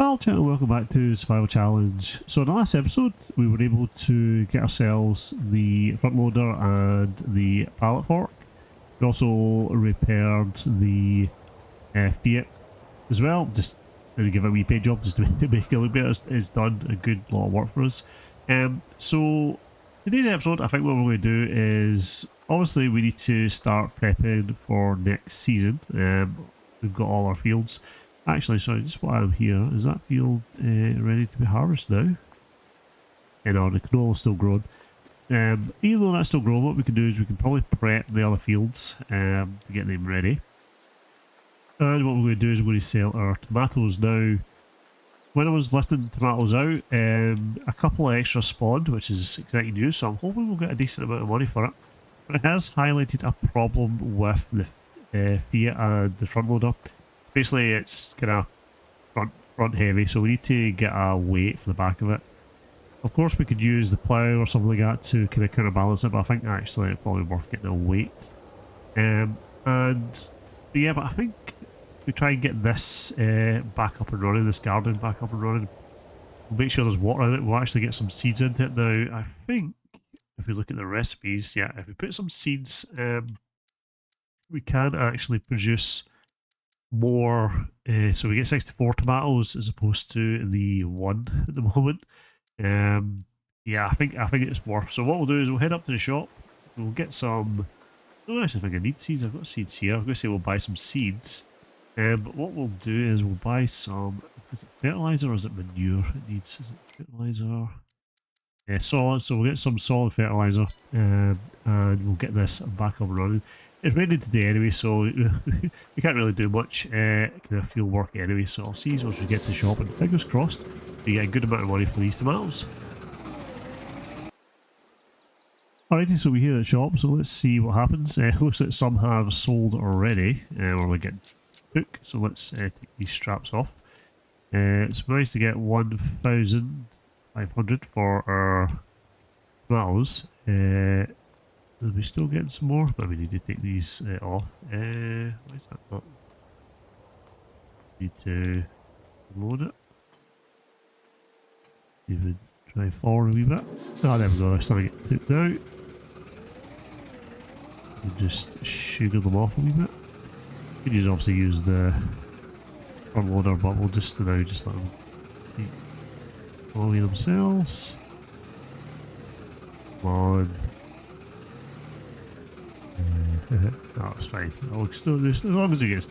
Well, channel, welcome back to Survival Challenge. So in the last episode, we were able to get ourselves the front loader and the pallet fork. We also repaired the Fiat as well, just to give a wee paint job, just to make it look better. It's done a good lot of work for us. So today's episode, I think what we're going to do is, obviously we need to start prepping for next season. We've got all our fields. Actually, sorry, just while I'm here, is that field ready to be harvested now? You know, the canola is still growing. Even though that's still growing, what we can do is we can probably prep the other fields to get them ready. And what we're going to do is we're going to sell our tomatoes now. When I was lifting tomatoes out, a couple of extra spawned, which is exciting news, so I'm hoping we'll get a decent amount of money for it. But it has highlighted a problem with the Fiat and the front loader. Basically, it's kind of front heavy, so we need to get a weight for the back of it. Of course, we could use the plough or something like that to kind of counterbalance it, but I think actually it's probably worth getting a weight. But yeah, but I think we try and get this back up and running, this garden back up and running. We'll make sure there's water in it. We'll actually get some seeds into it now. I think if we look at the recipes, yeah, if we put some seeds, we can actually produce more, so we get 64 tomatoes as opposed to the 1 at the moment. Yeah, I think it's worth. So what we'll do is we'll head up to the shop. We'll get some. I don't actually think I need seeds. I've got seeds here. I'm going to say we'll buy some seeds. But what we'll do is we'll buy some. Is it fertilizer or is it manure? It needs. Is it fertilizer? Yeah, solid. So we'll get some solid fertilizer, and we'll get this back up and running. It's raining today anyway, so we can't really do much kind of field work anyway, so I'll see once we get to the shop, and fingers crossed we get a good amount of money for these tomatoes. Alrighty, so we're here at the shop, so let's see what happens. It looks like some have sold already, or we're getting cooked, so let's take these straps off. So we managed to get 1,500 for our tomatoes. Are we still getting some more? But we need to take these off. Why is that not? Need to load it. Even try forward a wee bit. Oh, there we go. They're starting to get took out. We just sugar them off a wee bit. We can obviously use the front loader, but we'll just now just let them take all of themselves. Come on. Oh, it's fine. I'll still do as long as it gets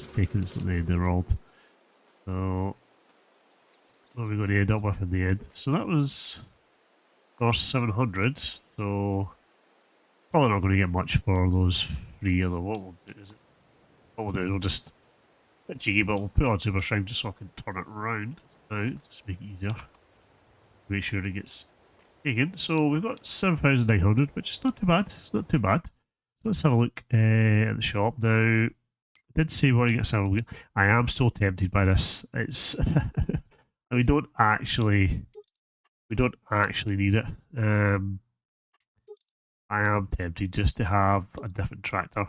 taken, it's not the end of the world. So what are we going to end up with in the end? So that was cost 700. So probably not going to get much for those three. Although what we'll do is we'll just bit cheeky, but we'll put on super strength just so I can turn it around now, just to make it easier. Make sure it gets taken. So we've got 7,900, which is not too bad. It's not too bad. Let's have a look at the shop now. I did say we're going to get some. I am still tempted by this. It's we don't actually need it. I am tempted just to have a different tractor.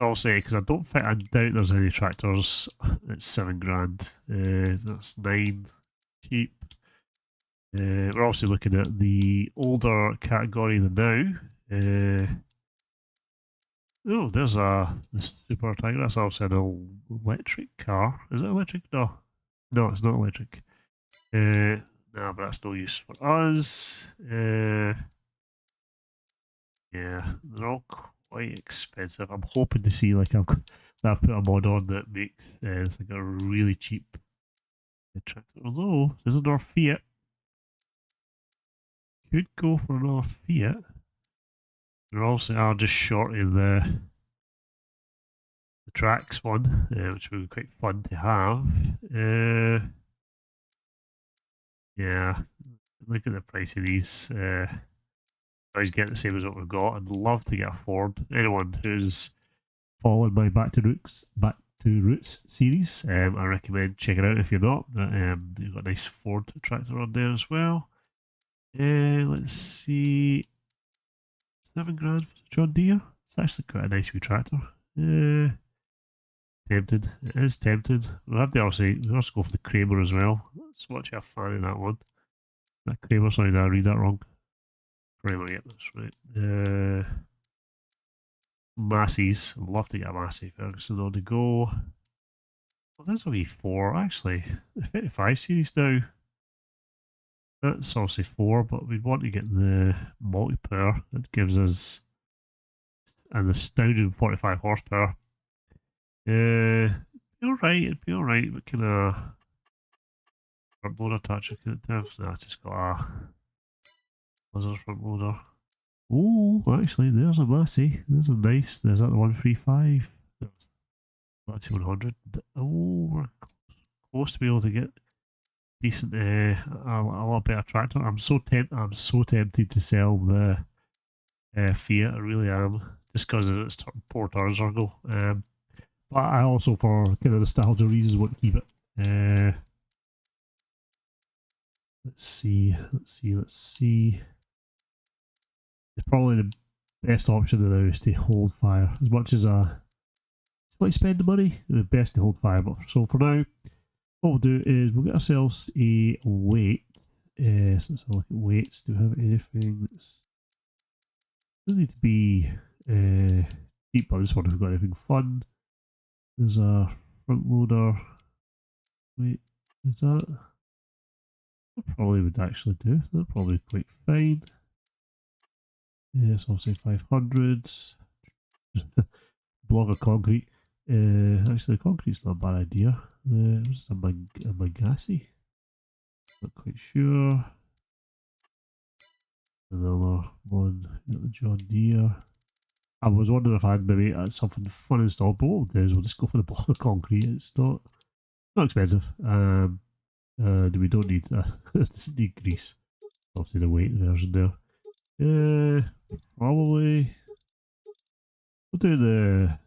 I'll say because I doubt there's any tractors at 7 grand. That's 9 cheap. We're obviously looking at the older category than now. Oh, there's this Super Tiger. That's obviously an electric car. Is it electric? No, it's not electric. Nah, but that's no use for us. Yeah, they're all quite expensive. I'm hoping to see like I've put a mod on that makes it's like a really cheap tractor. Although there's another Fiat. Could go for another Fiat. There also are just short of the tracks one, which would be quite fun to have. Yeah, look at the price of these. Always get the same as what we've got. I'd love to get a Ford. Anyone who's followed my Back to Roots series, I recommend checking it out if you're not. But you've got a nice Ford tractor on there as well. Let's see. 7 grand for the John Deere. It's actually quite a nice wee tractor. Tempted. It is tempted. We'll have to we'll also go for the Kramer as well. So much a fan of that one. That Kramer, sorry, did I read that wrong? Kramer, yeah, that's right. Massey's. I'd love to get a Massey Ferguson on the go. Well, there's only 4 actually. The 55 series now. That's obviously 4, but we'd want to get the multi-power. That gives us an astounding 45 horsepower. It'd be alright, but can front loader touch I can have? Nah, it's just got a Blizzard front loader. Oh, actually, there's a Massey. There's a nice. There's that the 135. Massey 100. Oh, we're close to be able to get decent, a lot better tractor. I'm so tempted to sell the Fiat. I really am, just because of its poor turn circle. But I also, for kind of nostalgia reasons, want to keep it. Let's see. It's probably the best option now is to hold fire. As much as I like spend the money, the best to hold fire. But so for now, what we'll do is we'll get ourselves a weight. So let's have a look at weights. Do we have anything that's doesn't need to be deep, but I just wonder if we've got anything fun. There's a front loader. Wait, is that? That probably would actually do. That's probably quite fine. Yes, I'll say 500s. Block of concrete. Actually, concrete's not a bad idea. What's a Magassi? Not quite sure. Another one. Got the John Deere. I was wondering if I had maybe something fun installed, but what we'll do is we'll just go for the block of concrete. It's not expensive. And we don't need doesn't need grease. Obviously the weight version there. Probably we'll do the.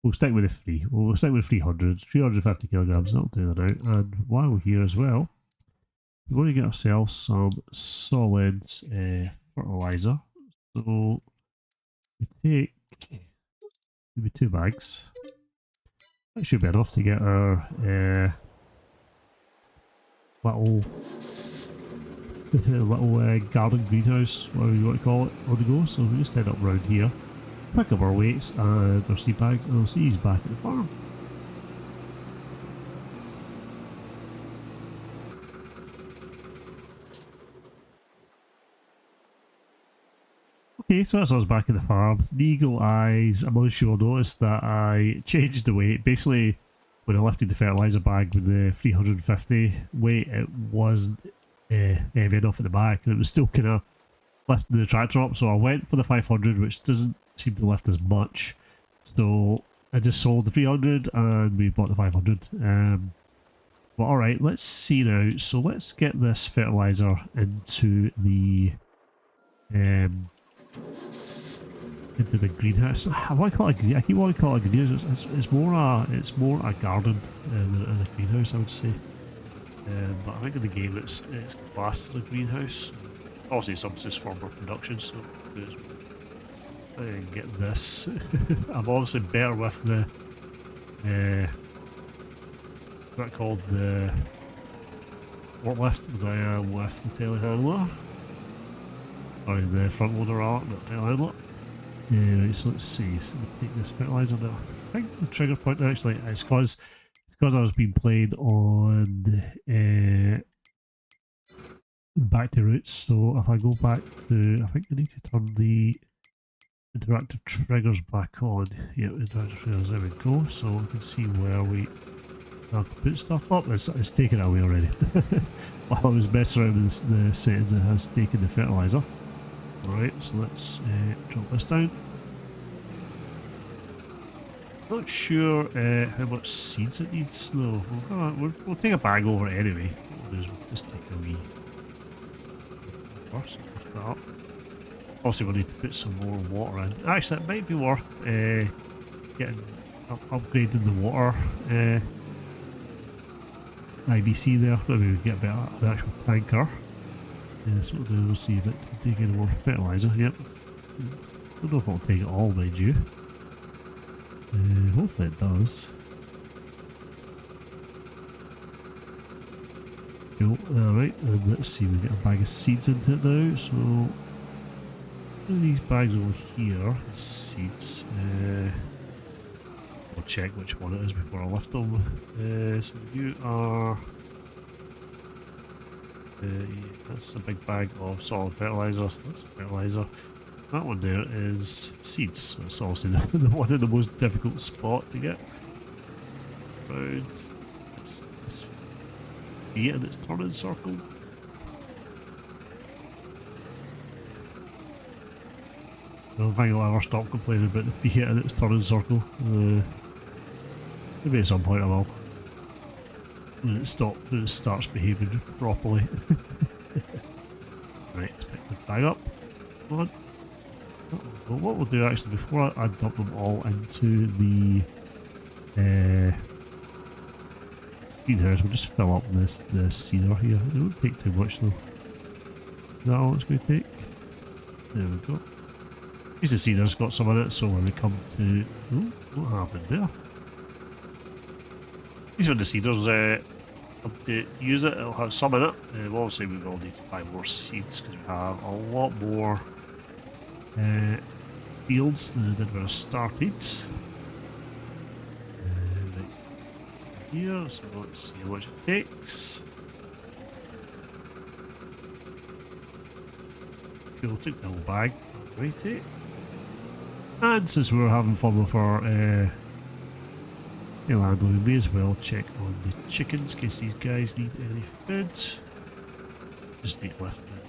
We'll stick with the 3. We'll stick with 350 kilograms. That'll do that out. And while we're here as well, we want to get ourselves some solid fertilizer. So we take maybe 2 bags. That should be enough to get our little garden greenhouse, whatever you want to call it, on the go. So we just head up around here, pick up our weights and our seed bags, and we'll see you back at the farm. Okay, so that's us back at the farm. The eagle eyes, I'm sure you'll notice that I changed the weight. Basically, when I lifted the fertiliser bag with the 350 weight, it wasn't heavy enough at the back, and it was still kind of lifting the tractor up. So I went for the 500, which doesn't seem to lift as much. So I just sold the 300 and we bought the 500. But alright, let's see now. So let's get this fertiliser into the greenhouse. I want to call it I keep wanting to call it a greenhouse. It's more a garden than a greenhouse, I would say. But I think in the game it's classed as a greenhouse. Obviously, some just for production, so I can get this. I'm obviously better with the what's that called, the forklift, than I am with the telehandler. Sorry, the front loader art, not telehandler. Right, so let's see. So we take this fertiliser now. I think the trigger point actually is because I was being played on back to roots. So if I go back to, I think I need to turn the interactive triggers back on. Yeah, interactive triggers, there we go. So we can see where we have to put stuff up. It's taken it away already. While I was messing around with the settings, it has taken the fertiliser. Alright, so let's drop this down. Not sure how much seeds it needs though. We'll take a bag over it anyway. What we'll do is we'll just take a wee first, lift that up. Also, we'll need to put some more water in. Actually, it might be worth upgrading the water IBC there. Maybe we get a bit of an actual tanker. So what we'll do is we'll see if it can take any more fertiliser. Yep. I don't know if it'll take it all, mind you. Hopefully it does. Cool. Alright, and let's see, we get a bag of seeds into it now. So, one of these bags over here is seeds. I'll check which one it is before I lift them. So you are... yeah, that's a big bag of solid fertiliser. That's fertiliser. That one there is seeds. So it's obviously the one in the most difficult spot to get. Round. It's and it's turning circle. I don't think I'll ever stop complaining about the Fiat and its turning circle. Maybe at some point I will. When it starts behaving properly. Right, let's pick the bag up. Come on. Well, what we'll do actually, before I dump them all into the greenhouse, we'll just fill up the seeder here. It won't take too much though. Is that all it's going to take? There we go. At least the seeder's got some in it, so when we come to... Oh, what happened there? At least when the seeder's come to use it, it'll have some in it. Obviously we will need to buy more seeds because we have a lot more fields than when I started. Here, so let's see how much it takes. Cool, take the whole bag. Righty. And since we're having fun with our landlord, we may as well check on the chickens in case these guys need any food. Just need to lift the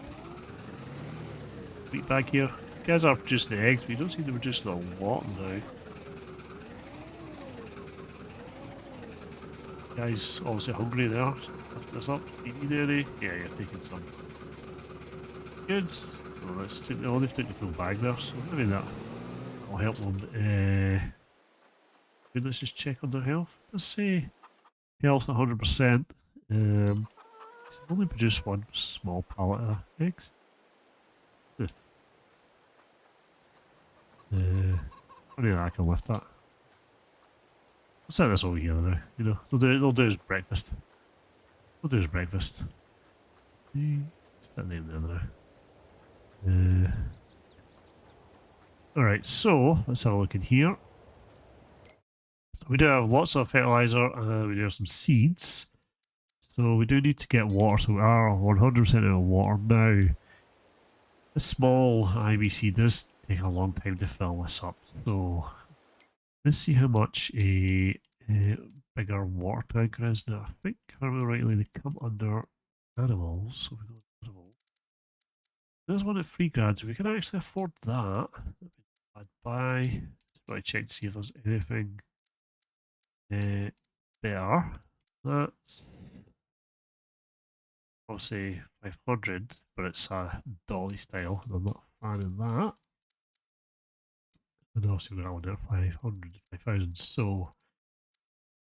wheat bag here. You guys are producing the eggs, but you don't seem to be producing a lot now. Guys, obviously hungry there. Lift this up. Do you need any? Yeah, you're taking some. Good. So let's take the they've taken the full bag there, so maybe that'll help them. Good, let's just check on their health. Let's say health 100%. Only produce one small pallet of eggs. Good. I think I can lift that. I'll set this over here now, you know. They'll do his breakfast. We'll do his breakfast. What's that name there now? Alright, so let's have a look in here. So we do have lots of fertiliser and we do have some seeds. So we do need to get water, so we are 100% out of water now. The small IBC does take a long time to fill this up, so let's see how much a bigger water tanker is now. I think, if I remember rightly, they come under animals. So we go animals. There's one at £3,000, so we can actually afford that. I'd buy. Let's check to see if there's anything there. That's obviously 500, but it's a dolly style, and I'm not a fan of that. And obviously we're that one at 500, 5,000. So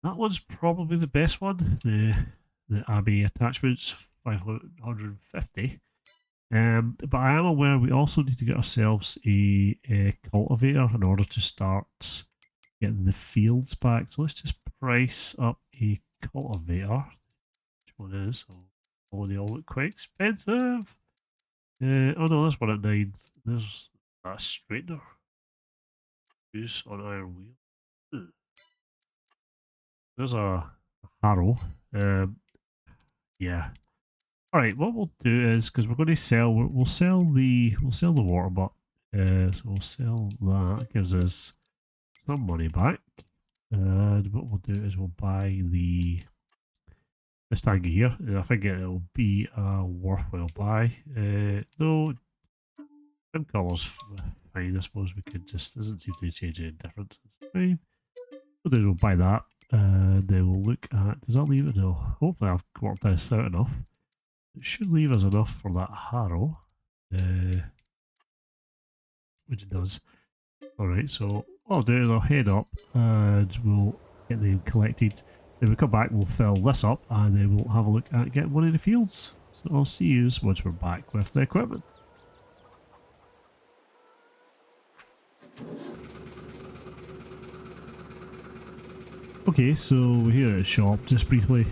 that one's probably the best one. The Abbey attachments, 550. But I am aware we also need to get ourselves a cultivator in order to start getting the fields back. So let's just price up a cultivator. Which one is? Oh, they all look quite expensive. Oh no, there's one at 9. There's a straightener. Use on iron wheel. There's a harrow. Yeah. All right. What we'll do is, because we're going to sell, we'll sell the water butt. So we'll sell that. It gives us some money back. And what we'll do is we'll buy this tank here. And I think it'll be a worthwhile buy. No, them colours fine. I suppose we could just, doesn't seem to change any difference. It's fine. What we'll do is we'll buy that. And then we'll look at, does that leave it? No. Hopefully I've worked this out enough. It should leave us enough for that harrow. Which it does. Alright, so what I'll do is I'll head up and we'll get them collected. Then we'll come back, we'll fill this up, and then we'll have a look at getting one of the fields. So I'll see you once we're back with the equipment. Okay, so we're here at the shop, just briefly.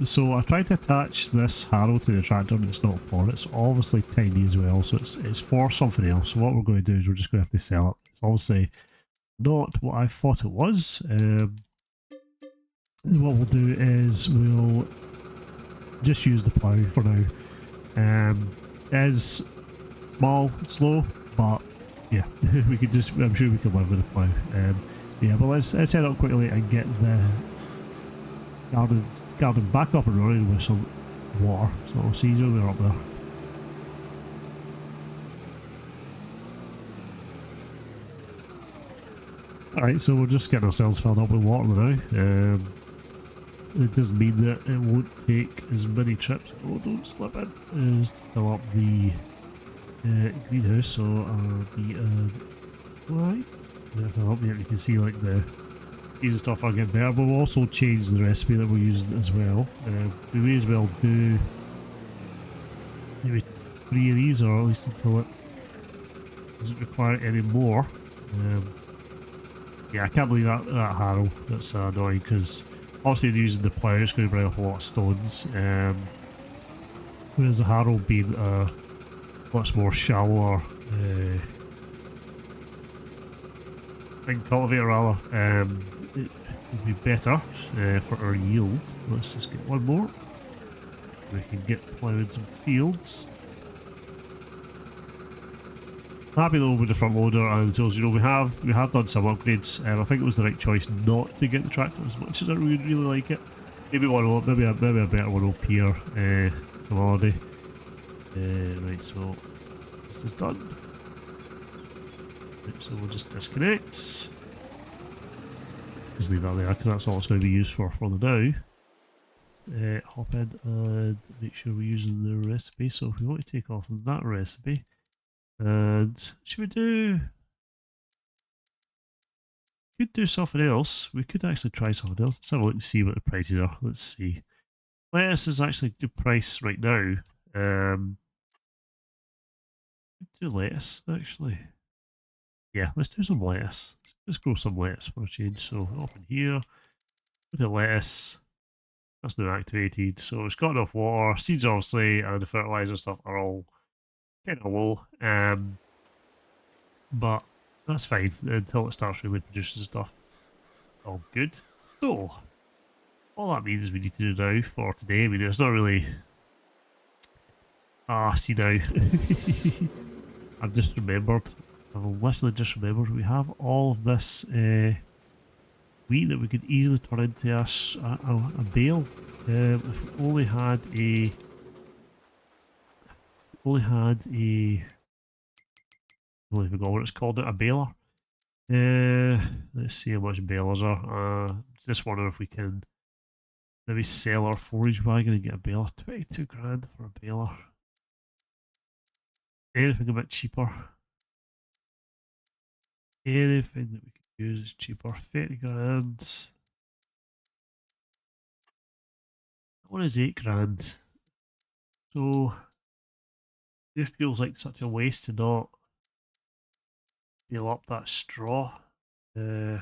So I tried to attach this harrow to the tractor and it's not for it. It's obviously tiny as well, so it's for something else. So what we're going to do is we're just going to have to sell it. It's obviously not what I thought it was. What we'll do is we'll just use the plough for now. It is small, slow, but yeah, we could just, I'm sure we can live with the plough. Yeah, but let's head up quickly and get the garden back up and running with some water. So I'll see you when we're up there. Alright, so we're just getting ourselves filled up with water now. It doesn't mean that it won't take as many trips. Oh, don't slip in. Just fill up the greenhouse, so right. Yeah, fill up here. You can see like the these and stuff are getting better, but we'll also change the recipe that we're using as well. We may as well do maybe 3 of these, or at least until it doesn't require any more. Yeah, I can't believe that harrow. That's annoying because obviously using the plough it's going to bring up a lot of stones. Whereas the harrow being a much more shallower thing cultivator rather, it would be better for our yield. Let's just get one more. We can get ploughing some fields. Happy though with the front loader and tools. You know, we have done some upgrades. I think it was the right choice not to get the tractor as much as I would really like it. Maybe one, maybe a better one up here some holiday. Right, so this is done. Right, so we'll just disconnect. Just leave that there because that's all it's going to be used for the now. Hop in and make sure we're using the recipe. So if we want to take off that recipe, and should we do? Could do something else. We could actually try something else. Let's have a look and see what the prices are. Let's see. Lettuce is actually the price right now. Do lettuce actually. Yeah, let's do some lettuce. Let's grow some lettuce for a change. So up in here, put the lettuce. That's now activated. So it's got enough water. Seeds obviously and the fertilizer stuff are all kind of low. But that's fine until it starts really producing stuff. All good. So all that means we need to do now for today. I mean, it's not really. See now. I've just remembered. I've literally just remembered we have all of this wheat that we could easily turn into a bale. If we only had a. I don't even know what it's called, a baler. Let's see how much balers are. Just wondering if we can maybe sell our forage wagon and get a baler. 22 grand for a baler. Anything a bit cheaper. Anything that we could use is cheaper. 30 grand. That one is 8 grand. So it feels like such a waste to not fill up that straw. Anyway,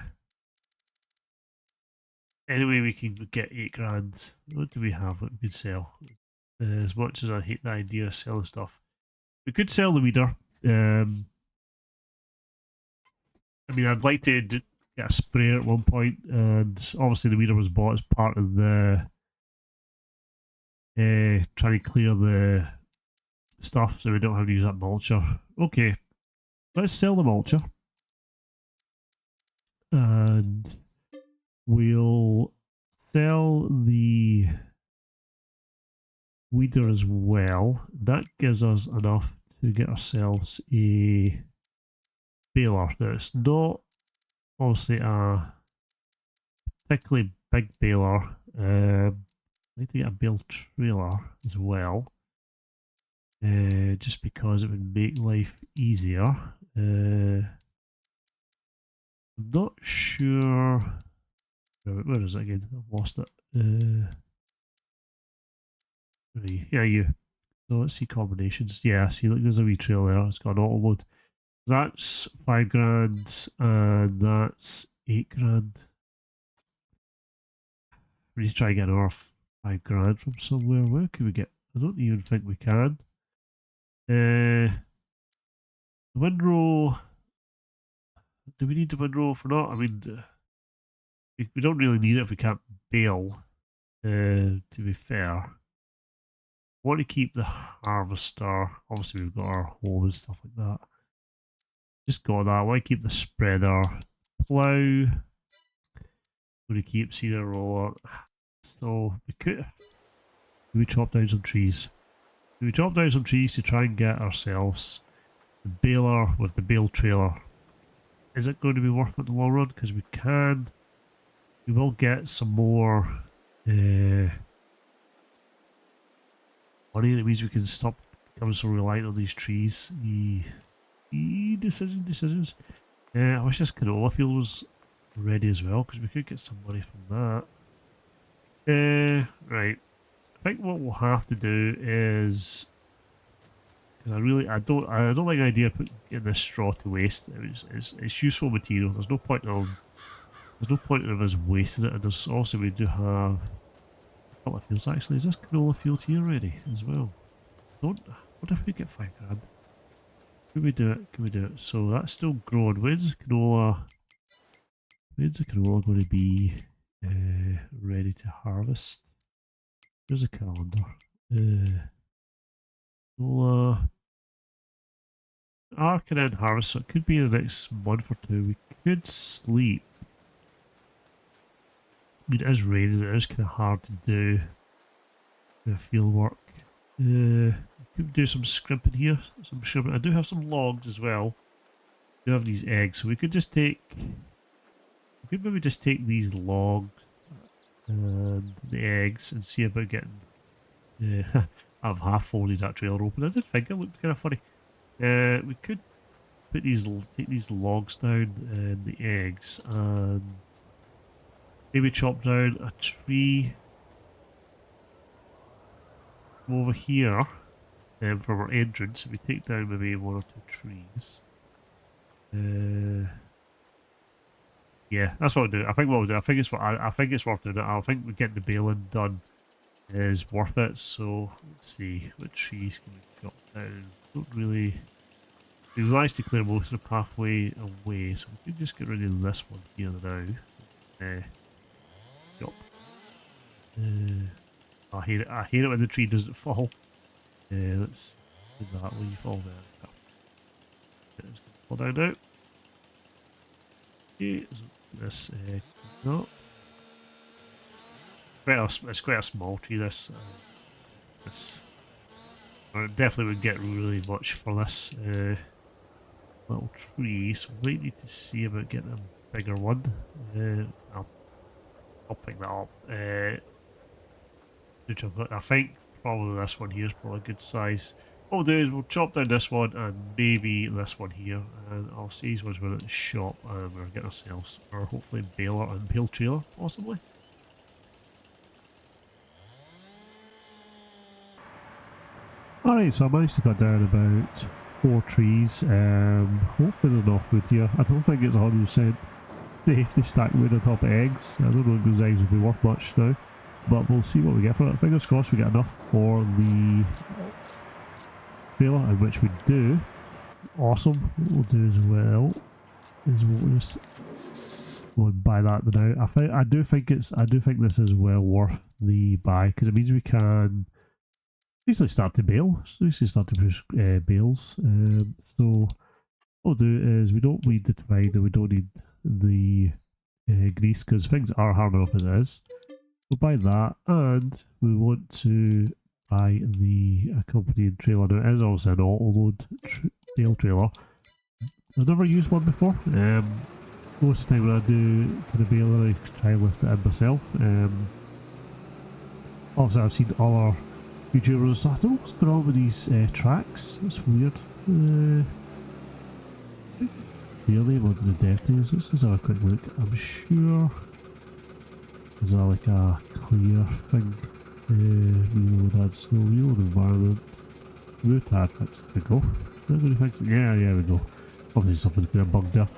we can get 8 grand. What do we have that we could sell? As much as I hate the idea of selling stuff, we could sell the weeder. I mean, I'd like to get a sprayer at one point, and obviously the weeder was bought as part of the trying to clear the stuff, so we don't have to use that mulcher. Okay, let's sell the mulcher, and we'll sell the weeder as well. That gives us enough to get ourselves a baler. Now it's not obviously a particularly big baler. I need to get a bale trailer as well, just because it would make life easier. I'm not sure. Where is it again? I've lost it. Yeah, you. So let's see combinations. Yeah, see, look, there's a wee trail there. It's got an auto load. That's 5 grand, and that's 8 grand. We need to try and get another 5 grand from somewhere. Where can we get? I don't even think we can. The windrow. Do we need the windrow for not? I mean, we don't really need it if we can't bail. To be fair, I want to keep the harvester. Obviously, we've got our home and stuff like that. Just got that. I want to keep the spreader. Plough. Going to keep seeder roller. So we could. Do we chop down some trees? Do we chop down some trees to try and get ourselves the baler with the bale trailer? Is it going to be worth it in the long run? Because we can. We will get some more money. It means we can stop becoming so reliant on these trees. Decisions. I wish this canola field was ready as well, because we could get some money from that. Right. I think what we'll have to do is, because I don't like the idea of getting this straw to waste. It's useful material. There's no point in us wasting it. And there's also, we do have a couple of fields actually. Is this canola field here already as well? What if we get 5 grand? Can we do it? Can we do it? So that's still growing. When's the canola going to be ready to harvest? There's a calendar. Canola. Arc and then harvest, so it could be in the next month or two. We could sleep. I mean, it is raining, it is kind of hard to do field work. Could do some scrimping here. Some scrimping. I do have some logs as well. I do have these eggs, so we could just take. We could maybe just take these logs and the eggs and see about getting. I've half folded that trailer open. I did think it looked kind of funny. We could take these logs down and the eggs and maybe chop down a tree from over here from our entrance. If we take down maybe 1 or 2 trees. Yeah, that's what I'll do. I think what we'll do. I think it's worth doing it. I think we getting the baling done is worth it. So let's see, what trees can we chop down? Don't really. We managed to clear most of the pathway away, so we can just get rid of this one here now. Chop. I hate it. I hate it when the tree doesn't fall. Let's do that. Will you fall there? It's going to fall down now. Okay, so this no. It's quite a small tree. This I definitely would get really much for this little tree. So we might need to see about getting a bigger one. I'll pick that up. I think probably this one here is probably a good size. What we'll do is we'll chop down this one and maybe this one here, and I'll see once we're at the shop and we're getting ourselves, or hopefully baler and bale trailer possibly. Alright, so I managed to cut down about 4 trees. Hopefully there's enough wood here. I don't think it's 100% safe to stack wood on top of eggs. I don't know if those eggs will be worth much now, but we'll see what we get for it. Fingers crossed we get enough for the trailer, and which we do. Awesome. What we'll do as well is we'll just go and buy that now. I do think this is well worth the buy, because it means we can usually start to bale. So usually start to push bales. So what we'll do is we don't need the twine and we don't need the grease, because things are hard enough as it is. We'll buy that, and we want to buy the accompanying trailer. Now it is also an auto load bale trailer. I've never used one before. Most of the time when I do kind of baler, I try and lift it in myself. Also, I've seen other YouTubers and stuff. I don't know what's going on with these tracks. It's weird. Clearly, one of the DevTools. Let's just have a quick look. I'm sure there's like a clear thing. Reload add snow, reload environment, root tactics. There we go. Yeah, there we go. Obviously something's been bugged there.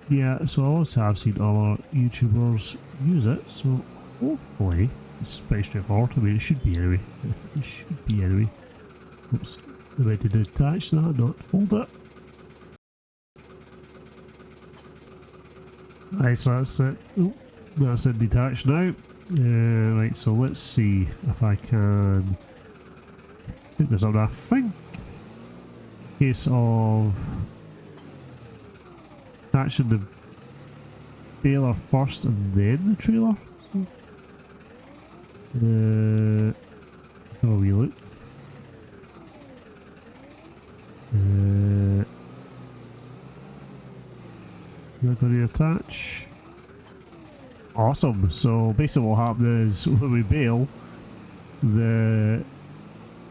Yeah, so I also have seen other YouTubers use it, so Hopefully, it's pretty straightforward. I mean, it should be anyway. It should be anyway. Oops. I meant to detach that, not fold it. Right, so that's it. Oh, that's it detached now. Right, so let's see if I can pick this up. I think case of attaching the baler first and then the trailer. Let's have a wee look. Not going to attach. Awesome. So basically what happens is when we bale, the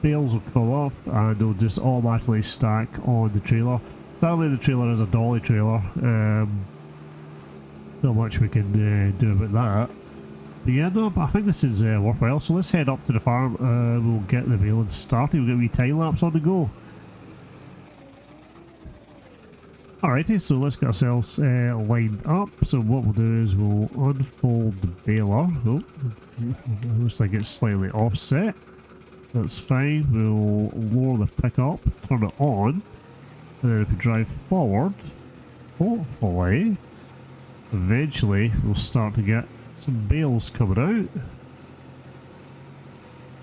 bales will come off and they'll just automatically stack on the trailer. Sadly the trailer is a dolly trailer. Not much we can do about that. But yeah, no, but I think this is worthwhile. So let's head up to the farm. We'll get the baling started. We'll get a wee time lapse on the go. Alrighty, so let's get ourselves lined up. So what we'll do is we'll unfold the baler. Oh, it looks like it's slightly offset. That's fine. We'll lower the pickup, turn it on, and then if we drive forward, hopefully, eventually we'll start to get some bales coming out.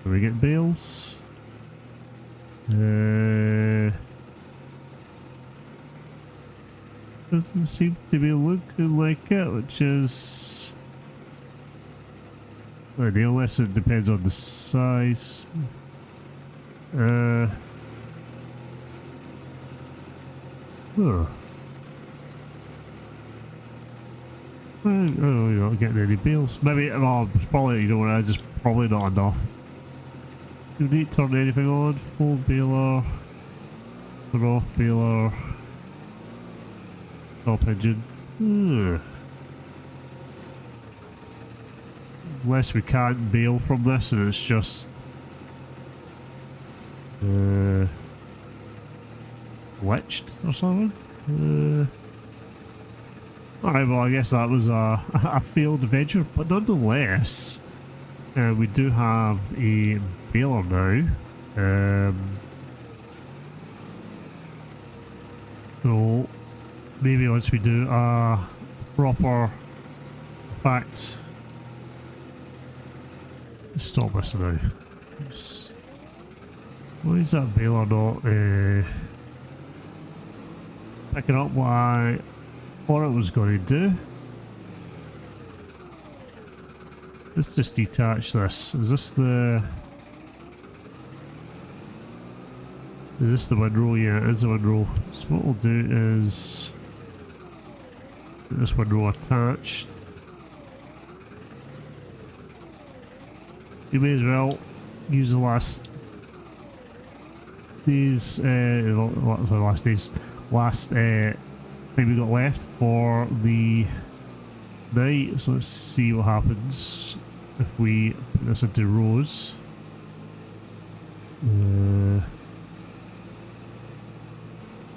Can we get bales? Doesn't seem to be looking like it, which is ideal, unless it depends on the size. Huh. Oh, you're not getting any bales. Maybe, well, probably, you know what, it's just probably not enough. Do you need to turn anything on? Full baler, turn off baler. Top engine. Unless we can't bail from this and it's just glitched or something. Alright, well I guess that was a failed adventure, but nonetheless we do have a baler now. So maybe once we do a proper, in fact, stop this now. Why is that baler not picking up what I thought it was going to do? Let's just detach this. Is this the windrow? Yeah, it is the windrow. So what we'll do is this windrow attached. You may as well use the last these last thing we got left for the night. So let's see what happens if we put this into rows.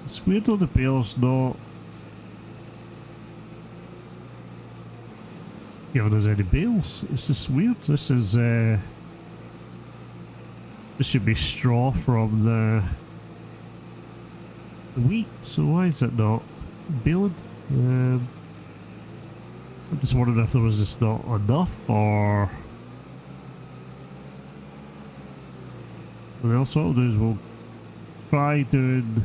It's weird though the baler's not giving us any bales. It's just weird. This is this should be straw from the wheat, so why is it not baling? I'm just wondering if there was just not enough, or what else. What we'll do is we'll try doing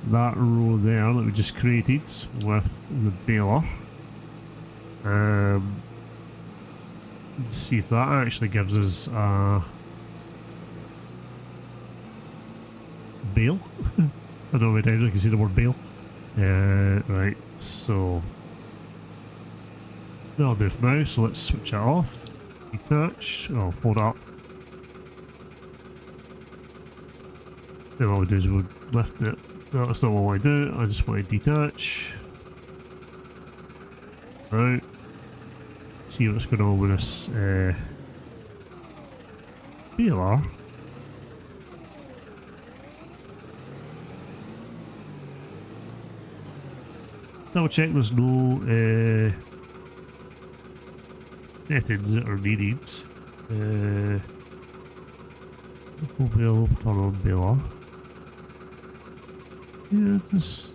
that row there that we just created with the baler. Let's see if that actually gives us a bale. I don't know how many times I can see the word bale. Right, so that'll do for now. So let's switch it off. Detach. Oh, fold up. Then what we'll do is we'll lift it. No, that's not what I do. I just want to detach. Right. See what's going on with this baler. Double check there's no settings that are needed. Full bale, turn on baler. Yeah, this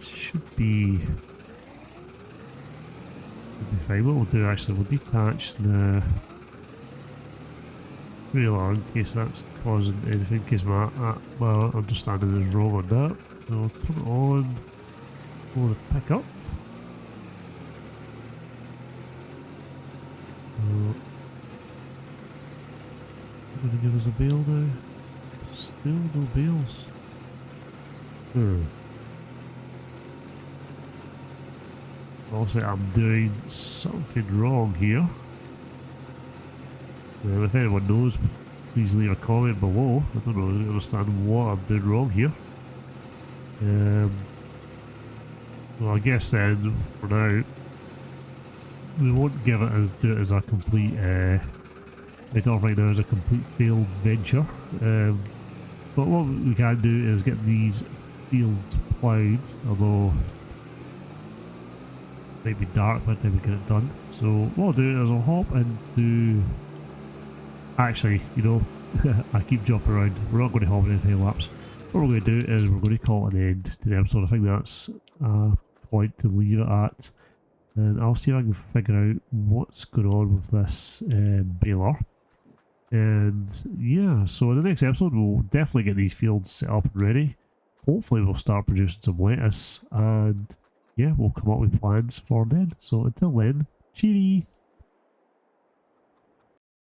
should be fine. What we'll do actually, we'll detach the trailer in case that's causing anything, in case my understanding is wrong on that. So I'll turn it on for the pickup. Going to give us a bale now. Still no bales. Obviously I'm doing something wrong here. If anyone knows, please leave a comment below. I don't really understand what I'm doing wrong here. Well, I guess then, for now, we won't give it as, do it as a complete, make it off right now as a complete failed venture. But what we can do is get these fields ploughed, although it might be dark by the time we get it done. So what I'll do is I'll hop into... Actually, you know, I keep jumping around. We're not going to hop into any laps. What we're going to do is we're going to call an end to the episode. I think that's a point to leave it at. And I'll see if I can figure out what's going on with this baler. And yeah, so in the next episode we'll definitely get these fields set up and ready. Hopefully we'll start producing some lettuce. And yeah, we'll come up with plans for then. So until then, cheery!